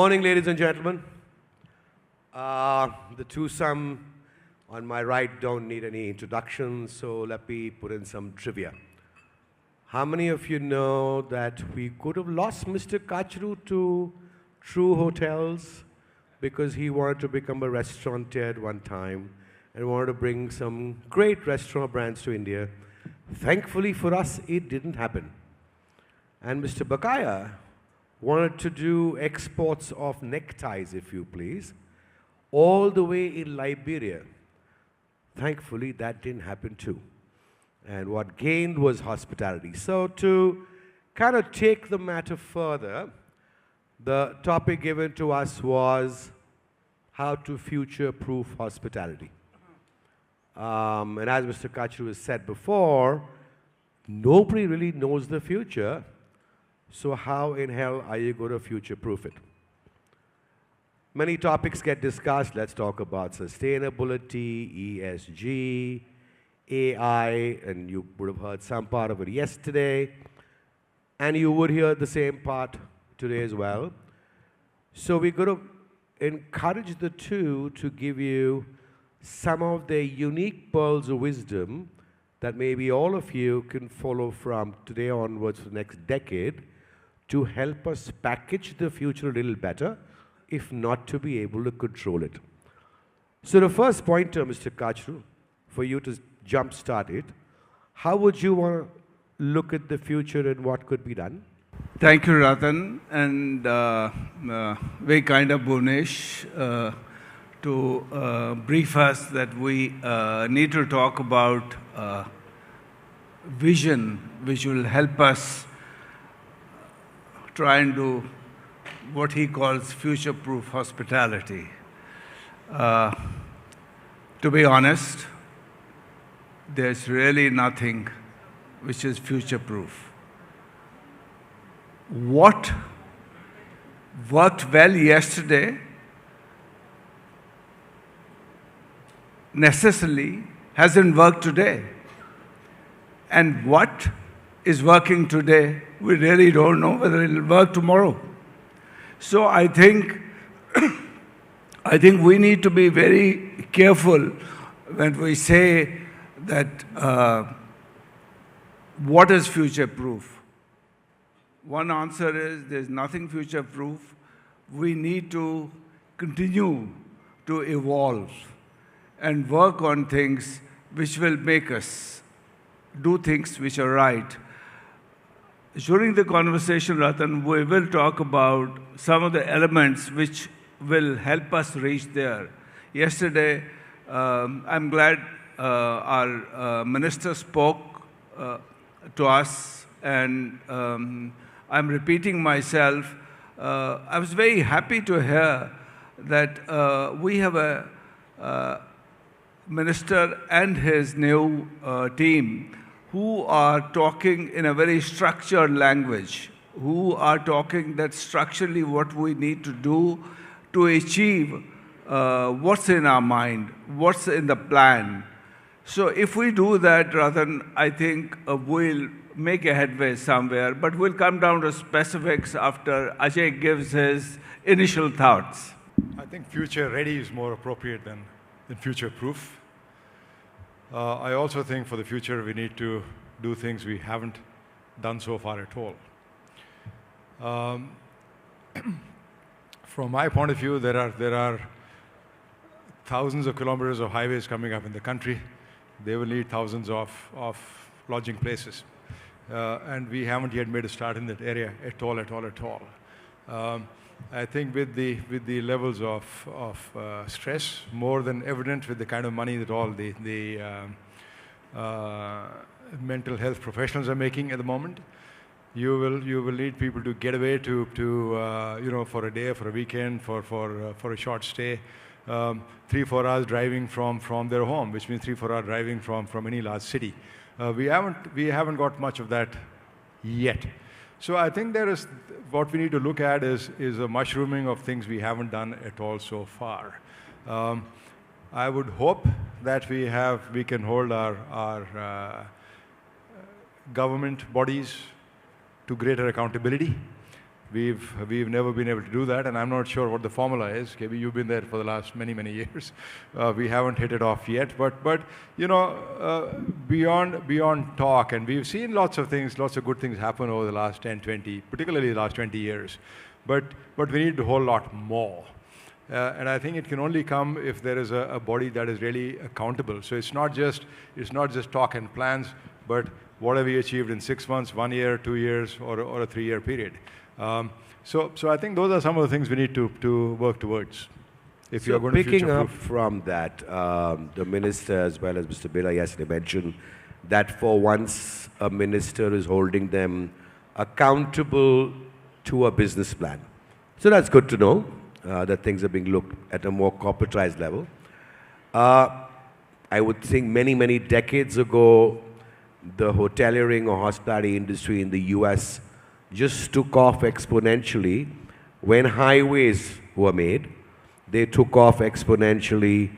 morning, ladies and gentlemen. The twosome on my right don't need any introduction, so let me put in some trivia. How many of you know that we could have lost Mr. Kachru to True Hotels because he wanted to become a restaurateur at one time and wanted to bring some great restaurant brands to India? Thankfully for us, it didn't happen. And Mr. Bakaya wanted to do exports of neckties, if you please, all the way in Liberia. Thankfully, that didn't happen too. And what gained was hospitality. So to kind of take the matter further, the topic given to us was how to future-proof hospitality. And as Mr. Kachru has said before, nobody really knows the future, so how in hell are you going to future-proof it? Many topics get discussed. Let's talk about sustainability, ESG, AI, and you would have heard some part of it yesterday, and you would hear the same part today as well. So we're going to encourage the two to give you some of their unique pearls of wisdom that maybe all of you can follow from today onwards for the next decade to help us package the future a little better, if not to be able to control it. So the first pointer, Mr. Kachru, for you to jumpstart it, how would you want to look at the future and what could be done? Thank you, Rattan, and very kind of Bhunesh to brief us that we need to talk about vision, which will help us try and do what he calls future-proof hospitality. To be honest, there's really nothing which is future-proof. What worked well yesterday necessarily hasn't worked today. And what is working today, we really don't know whether it will work tomorrow. So I think we need to be very careful when we say that what is future-proof? One answer is there's nothing future-proof. We need to continue to evolve and work on things which will make us do things which are right. During the conversation, Rattan, we will talk about some of the elements which will help us reach there. Yesterday, I'm glad our minister spoke to us, and I'm repeating myself. I was very happy to hear that we have a minister and his new team who are talking in a very structured language, who are talking that structurally what we need to do to achieve what's in our mind, what's in the plan. So if we do that, Rathan, I think we'll make a headway somewhere, but we'll come down to specifics after Ajay gives his initial thoughts. I think future ready is more appropriate than future proof. I also think for the future we need to do things we haven't done so far at all. From my point of view, there are thousands of kilometers of highways coming up in the country. They will need thousands of lodging places. And we haven't yet made a start in that area at all. I think with the levels of stress, more than evident with the kind of money that all the mental health professionals are making at the moment, you will need people to get away to for a day, for a weekend, for a short stay, 3-4 hours driving from their home, which means 3-4 hour driving from any large city. We haven't got much of that yet. So I think what we need to look at is a mushrooming of things we haven't done at all so far. I would hope that we can hold our government bodies to greater accountability. We've never been able to do that, and I'm not sure what the formula is. KB, you've been there for the last many years. We haven't hit it off yet, but you know, beyond talk, and we've seen lots of things, lots of good things happen over the last 10, 20, particularly the last 20 years. But we need a whole lot more. And I think it can only come if there is a body that is really accountable. So it's not just talk and plans, but what have we achieved in 6 months, 1 year, 2 years, or a 3-year period? So I think those are some of the things we need to work towards. If so you're going to picking up future-proof. from that, the minister as well as Mr. Billa yesterday mentioned that for once a minister is holding them accountable to a business plan. So that's good to know. That things are being looked at a more corporatized level. I would think many decades ago, the hoteliering or hospitality industry in the US just took off exponentially when highways were made. They took off exponentially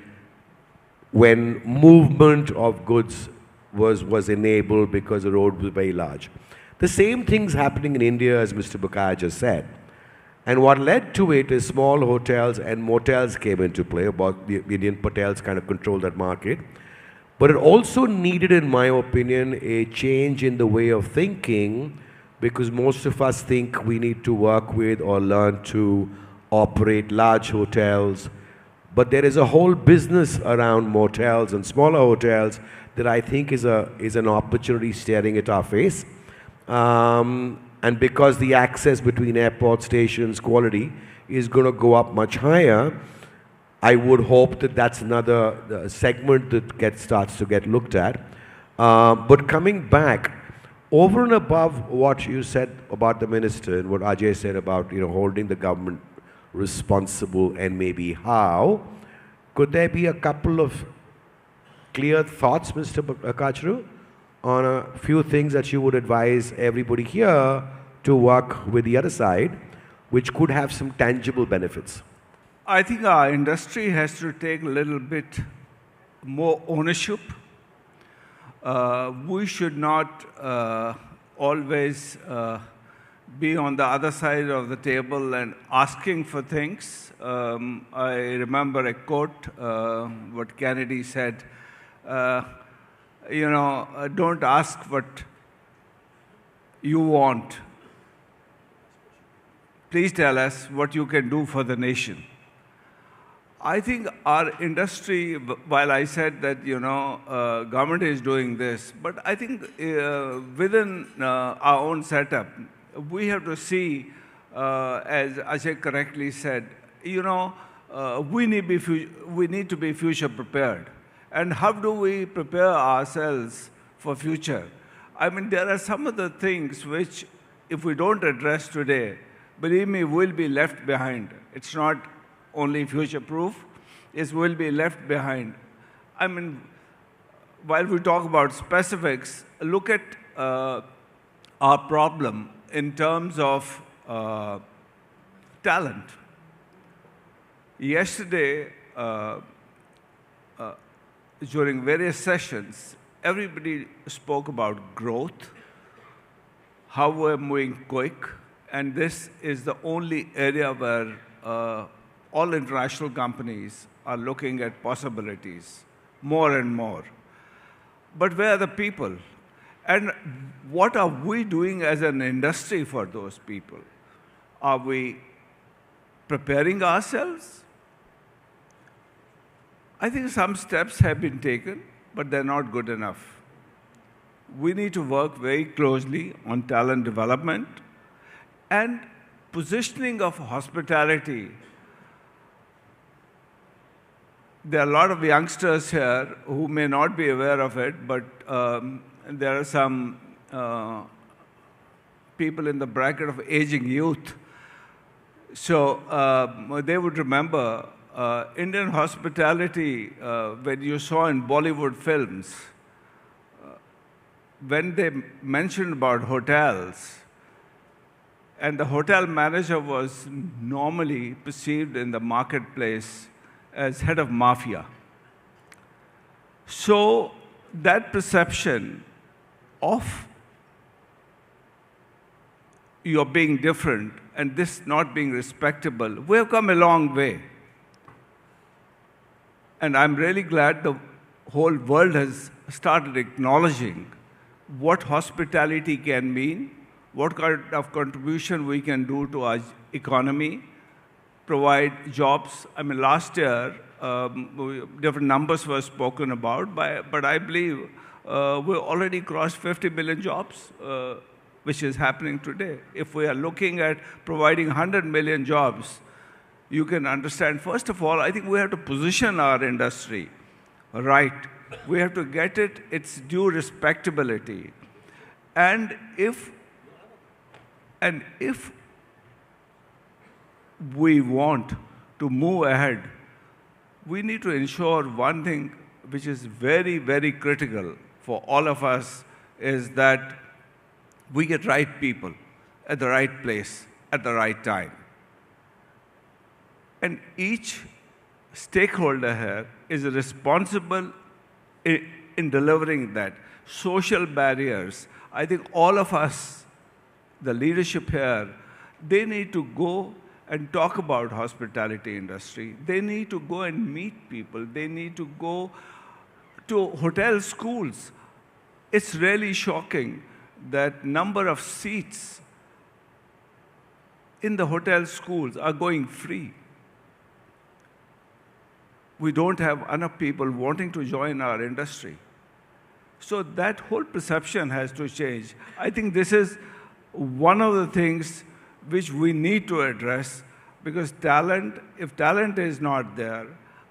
when movement of goods was enabled because the road was very large. The same thing's happening in India, as Mr. Bakaya just said. And what led to it is small hotels and motels came into play. About the Indian hotels kind of control that market. But it also needed, in my opinion, a change in the way of thinking, because most of us think we need to work with or learn to operate large hotels. But there is a whole business around motels and smaller hotels that I think is an opportunity staring at our face. And because the access between airport stations, quality, is going to go up much higher, I would hope that that's another segment that starts to get looked at. But coming back, over and above what you said about the minister and what Ajay said about holding the government responsible and maybe how, could there be a couple of clear thoughts, Mr. Kachru, on a few things that you would advise everybody here to work with the other side, which could have some tangible benefits? I think our industry has to take a little bit more ownership. We should not always be on the other side of the table and asking for things. I remember a quote, what Kennedy said, don't ask what you want. Please tell us what you can do for the nation. I think our industry, while I said that, government is doing this, but I think within our own setup, we have to see, as Ajay correctly said, we need to be future prepared. And how do we prepare ourselves for future? I mean, there are some of the things which, if we don't address today, believe me, will be left behind. It's not only future-proof, it will be left behind. I mean, while we talk about specifics, look at our problem in terms of talent. Yesterday, during various sessions, everybody spoke about growth, how we're moving quick, and this is the only area where all international companies are looking at possibilities more and more. But where are the people? And what are we doing as an industry for those people? Are we preparing ourselves? I think some steps have been taken, but they're not good enough. We need to work very closely on talent development and positioning of hospitality. There are a lot of youngsters here who may not be aware of it, but there are some people in the bracket of aging youth. So they would remember Indian hospitality, when you saw in Bollywood films, when they mentioned about hotels, and the hotel manager was normally perceived in the marketplace as head of mafia. So that perception of you're being different and this not being respectable, we have come a long way. And I'm really glad the whole world has started acknowledging what hospitality can mean, what kind of contribution we can do to our economy, provide jobs. I mean, last year, different numbers were spoken about, but I believe we already crossed 50 million jobs, which is happening today. If we are looking at providing 100 million jobs, you can understand, first of all, I think we have to position our industry right. We have to get it its due respectability. And if we want to move ahead, we need to ensure one thing which is very, very critical for all of us is that we get right people at the right place at the right time. And each stakeholder here is responsible in delivering that. Social barriers, I think all of us, the leadership here, they need to go and talk about hospitality industry. They need to go and meet people. They need to go to hotel schools. It's really shocking that number of seats in the hotel schools are going free. We don't have enough people wanting to join our industry. So that whole perception has to change. I think this is one of the things which we need to address, because talent, if talent is not there,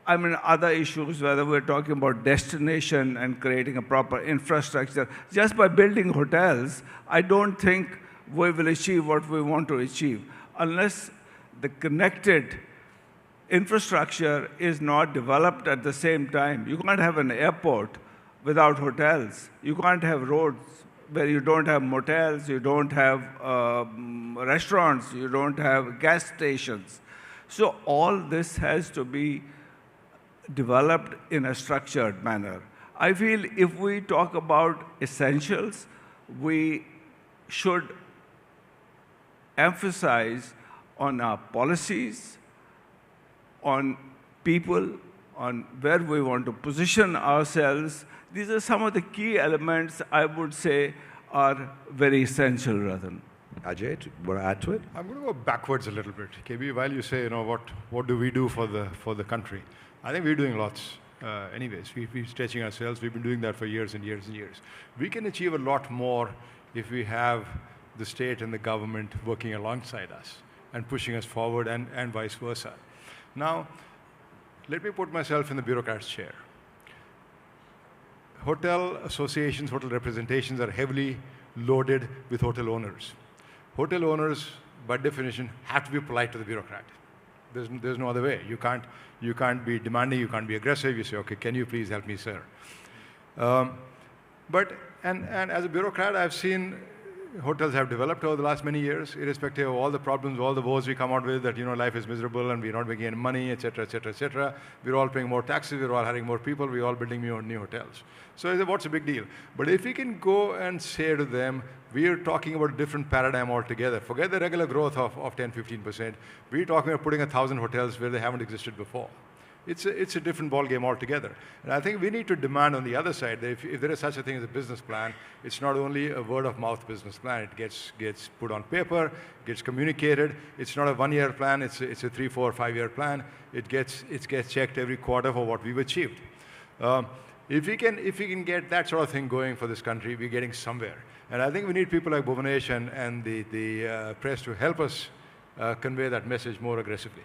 I mean, other issues, whether we're talking about destination and creating a proper infrastructure, just by building hotels, I don't think we will achieve what we want to achieve, unless the connected infrastructure is not developed at the same time. You can't have an airport without hotels. You can't have roads where you don't have motels, you don't have restaurants, you don't have gas stations. So all this has to be developed in a structured manner. I feel if we talk about essentials, we should emphasize on our policies, on people, on where we want to position ourselves. These are some of the key elements I would say are very essential, Rattan. Ajay, want to add to it? I'm going to go backwards a little bit. KB, while you say, what do we do for the country? I think we're doing lots. Anyways, we're stretching ourselves. We've been doing that for years and years and years. We can achieve a lot more if we have the state and the government working alongside us and pushing us forward and vice versa. Now, let me put myself in the bureaucrat's chair. Hotel associations, hotel representations are heavily loaded with hotel owners. Hotel owners, by definition, have to be polite to the bureaucrat. There's no other way. You can't be demanding, you can't be aggressive. You say, okay, can you please help me, sir? But as a bureaucrat, I've seen hotels have developed over the last many years, irrespective of all the problems, all the woes we come out with, that life is miserable and we're not making any money, etc., etc., etc. We're all paying more taxes, we're all hiring more people, we're all building new hotels. So what's a big deal? But if we can go and say to them, we're talking about a different paradigm altogether. Forget the regular growth of 10, 15%. We're talking about putting 1,000 hotels where they haven't existed before. It's a different ballgame altogether. And I think we need to demand on the other side that if there is such a thing as a business plan, it's not only a word-of-mouth business plan. It gets put on paper, gets communicated. It's not a one-year plan. It's a 3, 4, 5-year plan. It gets checked every quarter for what we've achieved. If we can get that sort of thing going for this country, we're getting somewhere. And I think we need people like Bhuvanesh and the press to help us convey that message more aggressively.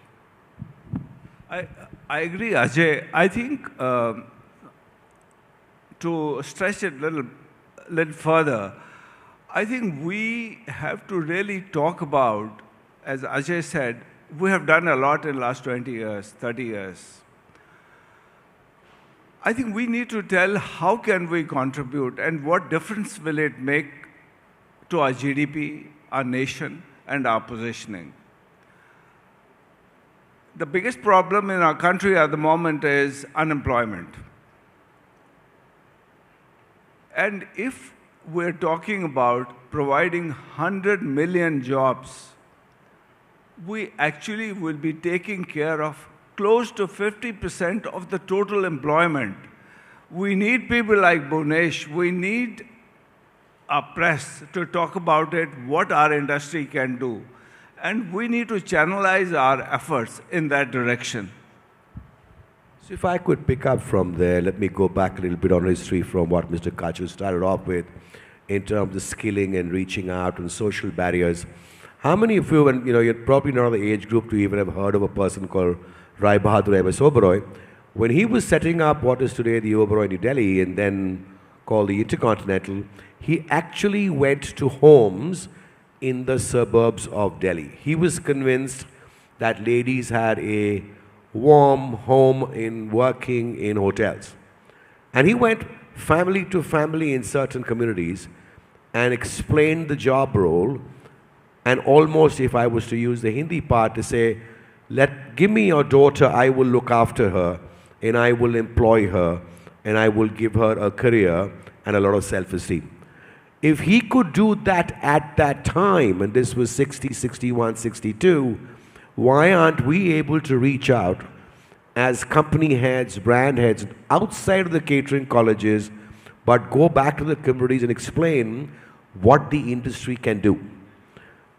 I agree, Ajay. I think to stretch it a little further, I think we have to really talk about, as Ajay said, we have done a lot in the last 20 years, 30 years. I think we need to tell how can we contribute and what difference will it make to our GDP, our nation, and our positioning. The biggest problem in our country at the moment is unemployment. And if we're talking about providing 100 million jobs. We actually will be taking care of close to 50% of the total employment. We need people like Bhunesh. We need a press to talk about it, what our industry can do. And we need to channelize our efforts in that direction. So if I could pick up from there, let me go back a little bit on history from what Mr. Kachru started off with in terms of skilling and reaching out and social barriers. How many of you, and you're probably not the age group to even have heard of a person called Rai Bahadur Ahmed Oberoi, when he was setting up what is today the Oberoi New Delhi and then called the Intercontinental, he actually went to homes in the suburbs of Delhi. He was convinced that ladies had a warm home in working in hotels. And he went family to family in certain communities and explained the job role, and almost, if I was to use the Hindi part, to say, give me your daughter, I will look after her, and I will employ her, and I will give her a career and a lot of self-esteem. If he could do that at that time, and this was 60, 61, 62, why aren't we able to reach out as company heads, brand heads, outside of the catering colleges, but go back to the communities and explain what the industry can do?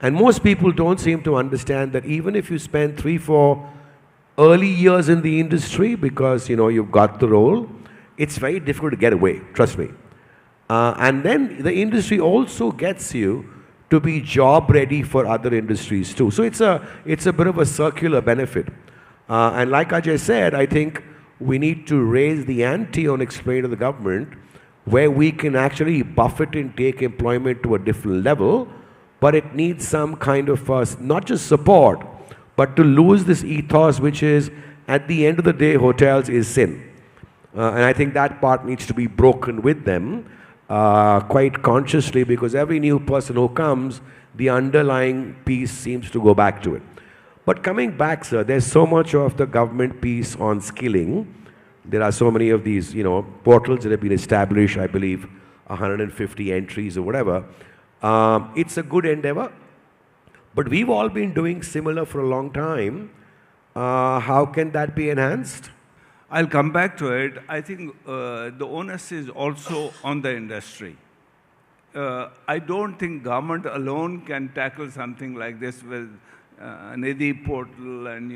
And most people don't seem to understand that even if you spend 3-4 early years in the industry because you've got the role, it's very difficult to get away, trust me. And then the industry also gets you to be job ready for other industries too. So it's a bit of a circular benefit. And like Ajay said, I think we need to raise the ante on explaining to the government where we can actually buffet and take employment to a different level, but it needs some kind of not just support, but to lose this ethos which is, at the end of the day, hotels is sin. And I think that part needs to be broken with them quite consciously, because every new person who comes, the underlying piece seems to go back to it. But coming back, sir, there's so much of the government piece on skilling. There are so many of these, portals that have been established, I believe, 150 entries or whatever. It's a good endeavor, but we've all been doing similar for a long time. How can that be enhanced? I'll come back to it. I think the onus is also on the industry. I don't think government alone can tackle something like this with Nidhi portal and,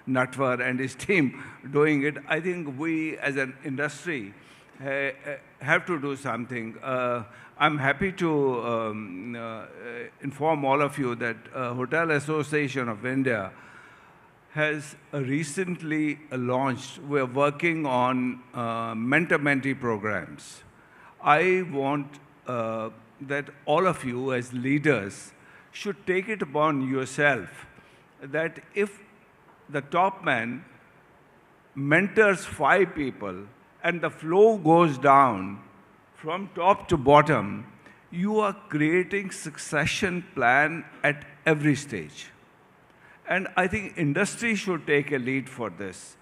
Natwar and his team doing it. I think we as an industry have to do something. I'm happy to inform all of you that Hotel Association of India has recently launched. We're working on mentor-mentee programs. I want that all of you as leaders should take it upon yourself that if the top man mentors 5 people and the flow goes down from top to bottom, you are creating succession plan at every stage. And I think industry should take a lead for this.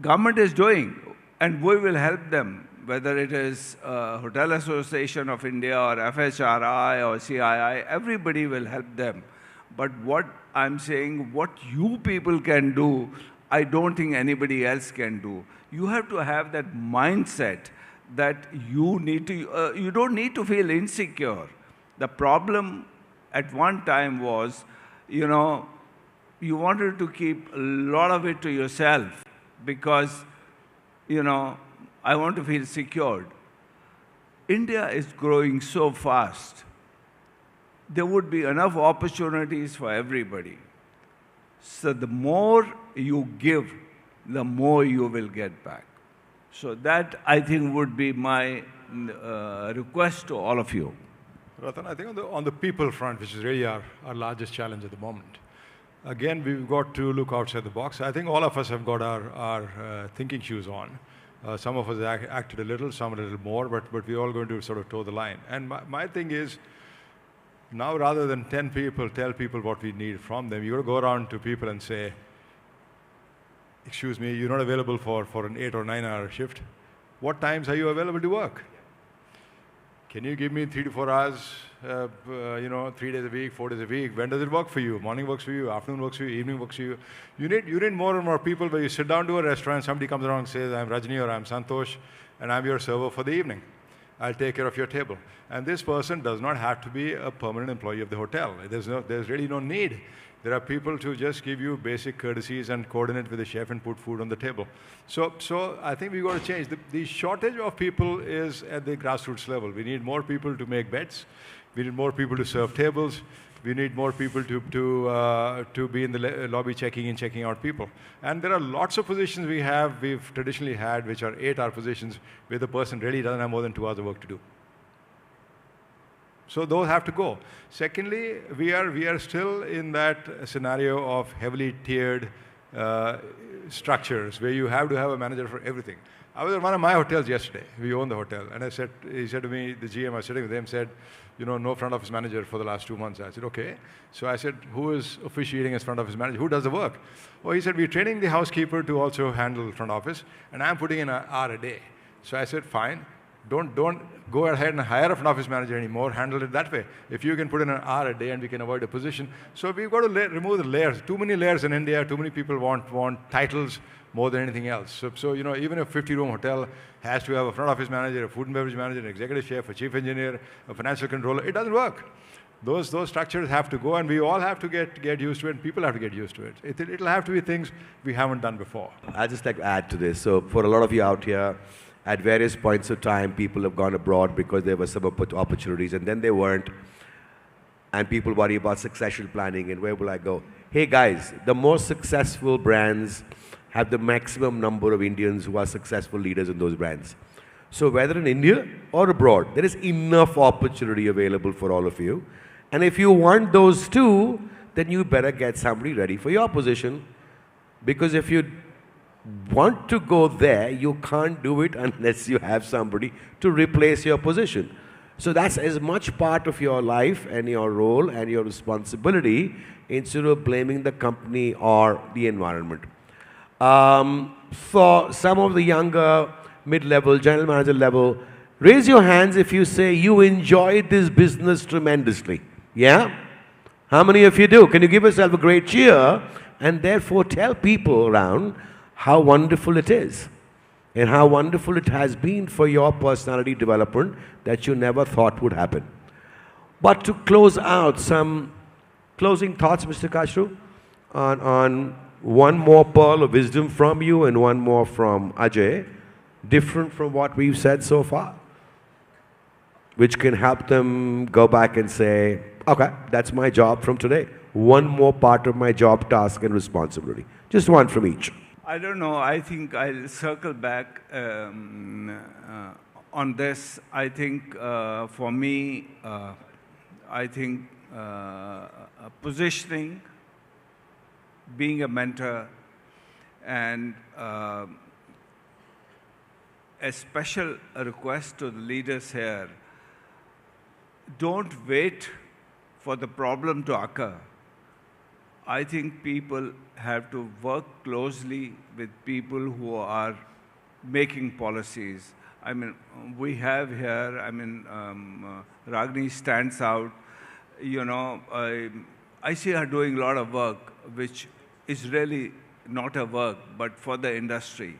Government is doing, and we will help them, whether it is Hotel Association of India or FHRI or CII, everybody will help them. But what I'm saying, what you people can do, I don't think anybody else can do. You have to have that mindset that you need to, you don't need to feel insecure. The problem at one time was, you wanted to keep a lot of it to yourself because, I want to feel secured. India is growing so fast. There would be enough opportunities for everybody. So the more you give, the more you will get back. So that, I think, would be my request to all of you. Rattan, I think on the people front, which is really our largest challenge at the moment, again, we've got to look outside the box. I think all of us have got our thinking shoes on. Some of us acted a little, some a little more, but we're all going to sort of toe the line. And my thing is, now rather than 10 people tell people what we need from them, you've got to go around to people and say, excuse me, you're not available for an 8 or 9 hour shift. What times are you available to work? Can you give me 3 to 4 hours, 3 days a week, 4 days a week? When does it work for you? Morning works for you, afternoon works for you, evening works for you. You need more and more people where you sit down to a restaurant, somebody comes along and says, I'm Rajni or I'm Santosh, and I'm your server for the evening. I'll take care of your table. And this person does not have to be a permanent employee of the hotel. There's really no need. There are people to just give you basic courtesies and coordinate with the chef and put food on the table. So I think we've got to change. The shortage of people is at the grassroots level. We need more people to make beds. We need more people to serve tables. We need more people to be in the lobby checking in, checking out people. And there are lots of positions we've traditionally had, which are 8-hour positions, where the person really doesn't have more than 2 hours of work to do. So those have to go. Secondly, we are still in that scenario of heavily tiered structures, where you have to have a manager for everything. I was at one of my hotels yesterday. We own the hotel. And he said to me, the GM, I was sitting with him, said, no front office manager for the last 2 months. I said, okay. So I said, who is officiating as front office manager? Who does the work? Oh, he said, we're training the housekeeper to also handle front office, and I'm putting in an hour a day. So I said, fine. Don't go ahead and hire a front office manager anymore. Handle it that way. If you can put in an hour a day and we can avoid a position. So we've got to remove the layers. Too many layers in India. Too many people want titles more than anything else. So even a 50-room hotel has to have a front office manager, a food and beverage manager, an executive chef, a chief engineer, a financial controller. It doesn't work. Those structures have to go, and we all have to get used to it, and people have to get used to it. It'll have to be things we haven't done before. I'd just like to add to this. So for a lot of you out here, at various points of time, people have gone abroad because there were some opportunities, and then they weren't. And people worry about succession planning and where will I go? Hey guys, the most successful brands have the maximum number of Indians who are successful leaders in those brands. So whether in India or abroad, there is enough opportunity available for all of you. And if you want those two, then you better get somebody ready for your position. Because if you want to go there, you can't do it unless you have somebody to replace your position. So that's as much part of your life and your role and your responsibility instead of blaming the company or the environment. For some of the younger, mid-level, general manager level, raise your hands if you say you enjoyed this business tremendously. Yeah? How many of you do? Can you give yourself a great cheer and therefore tell people around how wonderful it is and how wonderful it has been for your personality development that you never thought would happen. But to close out, some closing thoughts, Mr. Kachru, on one more pearl of wisdom from you and one more from Ajay, different from what we've said so far, which can help them go back and say, okay, that's my job from today. One more part of my job, task, and responsibility. Just one from each. I don't know. I think I'll circle back on this. I think for me, I think positioning, being a mentor, and a special request to the leaders here, don't wait for the problem to occur. I think people have to work closely with people who are making policies. I mean, we have here, I mean, Ragini stands out. I see her doing a lot of work, which is really not her work, but for the industry.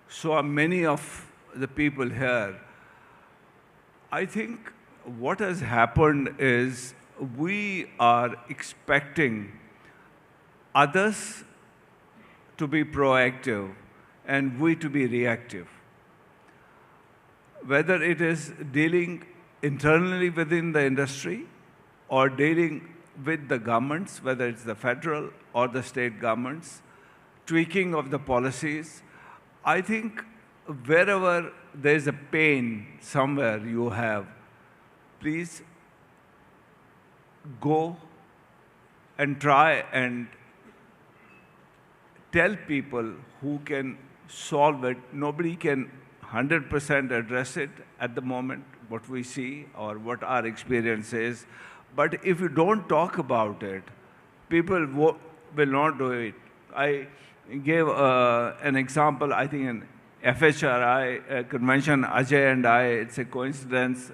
So are many of the people here. I think what has happened is we are expecting others to be proactive and we to be reactive. Whether it is dealing internally within the industry or dealing with the governments, whether it's the federal or the state governments, tweaking of the policies. I think wherever there's a pain somewhere you have, please go and try and tell people who can solve it. Nobody can 100% address it at the moment, what we see or what our experience is. But if you don't talk about it, people will not do it. I gave an example, I think FHRI convention, Ajay and I, it's a coincidence.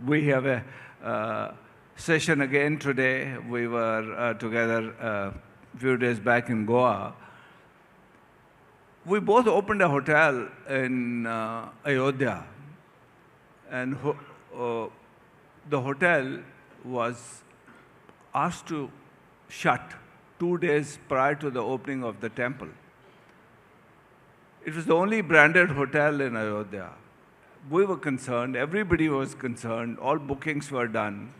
We have a session again today. We were together a few days back in Goa. We both opened a hotel in Ayodhya, and the hotel was asked to shut 2 days prior to the opening of the temple. It was the only branded hotel in Ayodhya. We were concerned, everybody was concerned, all bookings were done.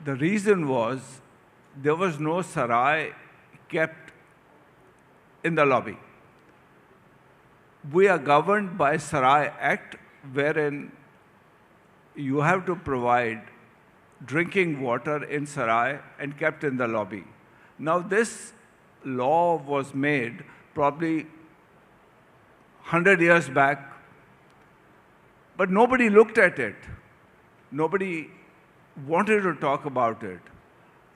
The reason was there was no sarai kept in the lobby. We are governed by Sarai Act, wherein you have to provide drinking water in sarai and kept in the lobby. Now this law was made probably 100 years back, but nobody looked at it. Nobody wanted to talk about it.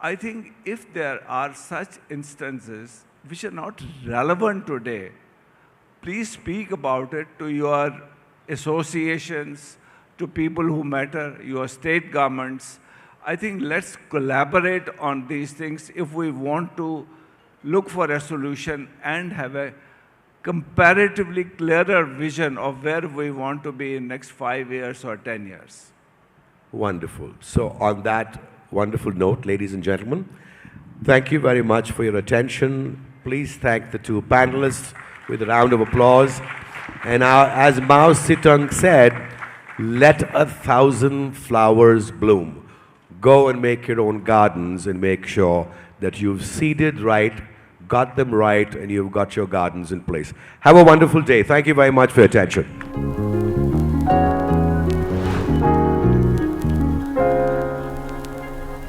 I think if there are such instances which are not relevant today, please speak about it to your associations, to people who matter, your state governments. I think let's collaborate on these things if we want to look for a solution and have a comparatively clearer vision of where we want to be in next 5 years or 10 years. Wonderful. So on that wonderful note, ladies and gentlemen, thank you very much for your attention. Please thank the two panelists with a round of applause. And as Mao Zedong said, let 1,000 flowers bloom. Go and make your own gardens and make sure that you've seeded right, got them right, and you've got your gardens in place. Have a wonderful day. Thank you very much for your attention.